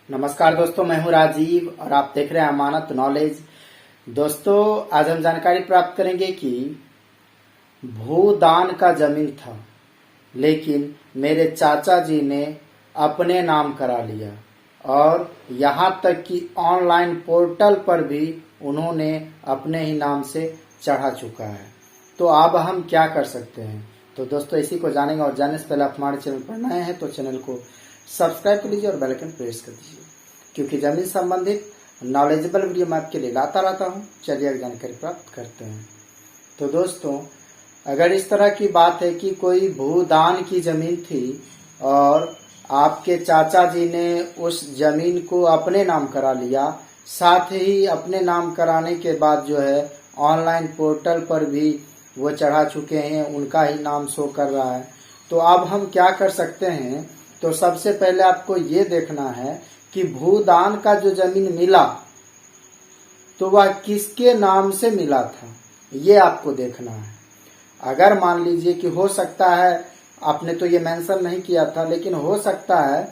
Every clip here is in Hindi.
नमस्कार दोस्तों, मैं हूं राजीव और आप देख रहे हैं अमानत नॉलेज। दोस्तों, आज हम जानकारी प्राप्त करेंगे कि भूदान का जमीन था, लेकिन मेरे चाचा जी ने अपने नाम करा लिया और यहाँ तक कि ऑनलाइन पोर्टल पर भी उन्होंने अपने ही नाम से चढ़ा चुका है। तो अब हम क्या कर सकते हैं? तो दोस्तों, इसी को जानेंगे और जानने से पहले आप हमारे चैनल पर नए हैं तो चैनल को सब्सक्राइब कर लीजिए और बेल आइकन प्रेस कर दीजिए, क्योंकि जमीन संबंधित नॉलेजेबल वीडियो मैं आपके लिए लाता रहता हूँ। चलिए आगे जानकारी प्राप्त करते हैं। तो दोस्तों, अगर इस तरह की बात है कि कोई भूदान की जमीन थी और आपके चाचा जी ने उस जमीन को अपने नाम करा लिया, साथ ही अपने नाम कराने के बाद जो है ऑनलाइन पोर्टल पर भी वो चढ़ा चुके हैं, उनका ही नाम शो कर रहा है, तो अब हम क्या कर सकते हैं? तो सबसे पहले आपको ये देखना है कि भूदान का जो जमीन मिला तो वह किसके नाम से मिला था, ये आपको देखना है। अगर मान लीजिए कि हो सकता है, आपने तो ये मेंशन नहीं किया था, लेकिन हो सकता है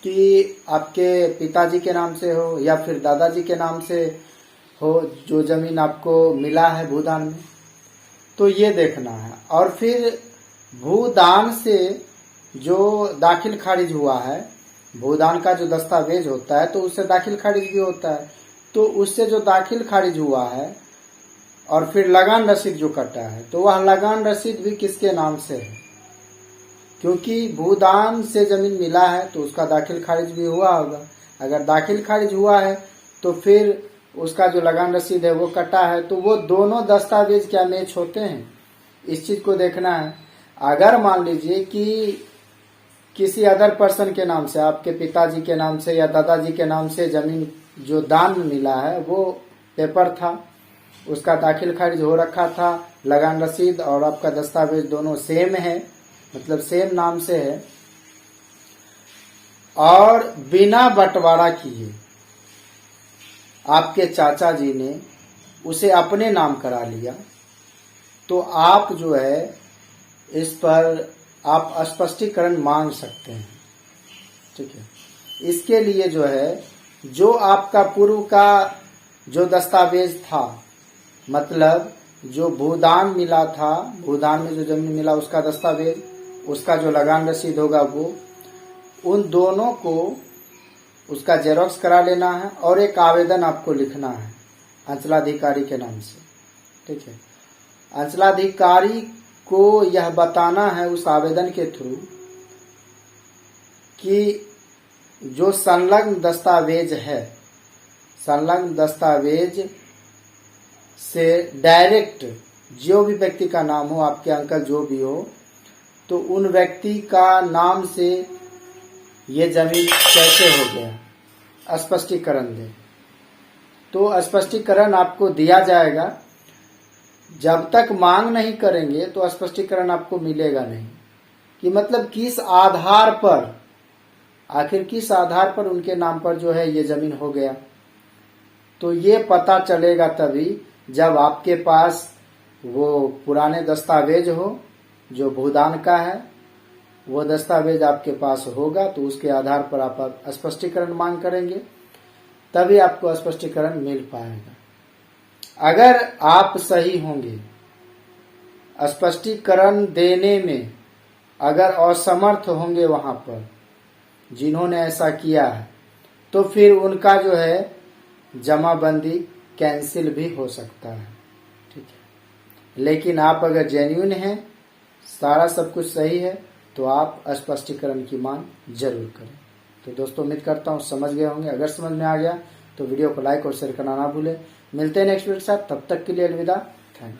कि आपके पिताजी के नाम से हो या फिर दादाजी के नाम से हो जो जमीन आपको मिला है भूदान में, तो ये देखना है। और फिर भूदान से जो दाखिल खारिज हुआ है, भूदान का जो दस्तावेज होता है तो उससे दाखिल खारिज भी होता है, तो उससे जो दाखिल खारिज हुआ है और फिर लगान रसीद जो कटा है, तो वह लगान रसीद भी किसके नाम से है? क्योंकि भूदान से जमीन मिला है तो उसका दाखिल खारिज भी हुआ होगा। अगर दाखिल खारिज हुआ है तो फिर उसका जो लगान रसीद है वो कटा है, तो वो दोनों दस्तावेज क्या मैच होते हैं, इस चीज को देखना है। अगर मान लीजिए कि किसी अदर पर्सन के नाम से, आपके पिताजी के नाम से या दादाजी के नाम से जमीन जो दान में मिला है वो पेपर था, उसका दाखिल खारिज हो रखा था, लगान रसीद और आपका दस्तावेज दोनों सेम है, मतलब सेम नाम से है, और बिना बंटवारा किए आपके चाचा जी ने उसे अपने नाम करा लिया, तो आप जो है इस पर आप स्पष्टीकरण मांग सकते हैं। ठीक है, इसके लिए जो है जो आपका पूर्व का जो दस्तावेज था, मतलब जो भूदान मिला था, भूदान में जो जमीन मिला उसका दस्तावेज, उसका जो लगान रसीद होगा वो, उन दोनों को उसका जेरॉक्स करा लेना है और एक आवेदन आपको लिखना है अंचलाधिकारी के नाम से। ठीक है, अंचलाधिकारी को यह बताना है उस आवेदन के थ्रू कि जो संलग्न दस्तावेज है, संलग्न दस्तावेज से डायरेक्ट जो भी व्यक्ति का नाम हो, आपके अंकल जो भी हो, तो उन व्यक्ति का नाम से ये जमीन कैसे हो गया, स्पष्टीकरण दे। तो स्पष्टीकरण आपको दिया जाएगा। जब तक मांग नहीं करेंगे तो स्पष्टीकरण आपको मिलेगा नहीं, कि मतलब किस आधार पर, आखिर किस आधार पर उनके नाम पर जो है ये जमीन हो गया। तो ये पता चलेगा तभी जब आपके पास वो पुराने दस्तावेज हो जो भूदान का है, वो दस्तावेज आपके पास होगा, तो उसके आधार पर आप स्पष्टीकरण मांग करेंगे, तभी आपको स्पष्टीकरण मिल पाएगा। अगर आप सही होंगे, स्पष्टीकरण देने में अगर असमर्थ होंगे वहां पर जिन्होंने ऐसा किया है, तो फिर उनका जो है जमाबंदी कैंसिल भी हो सकता है। ठीक है, लेकिन आप अगर जेन्युइन हैं, सारा सब कुछ सही है, तो आप स्पष्टीकरण की मांग जरूर करें। तो दोस्तों, उम्मीद करता हूँ समझ गए होंगे। अगर समझ में आ गया तो वीडियो को लाइक और शेयर करना ना भूलें। मिलते हैं नेक्स्ट वीडियो के साथ, तब तक के लिए अलविदा।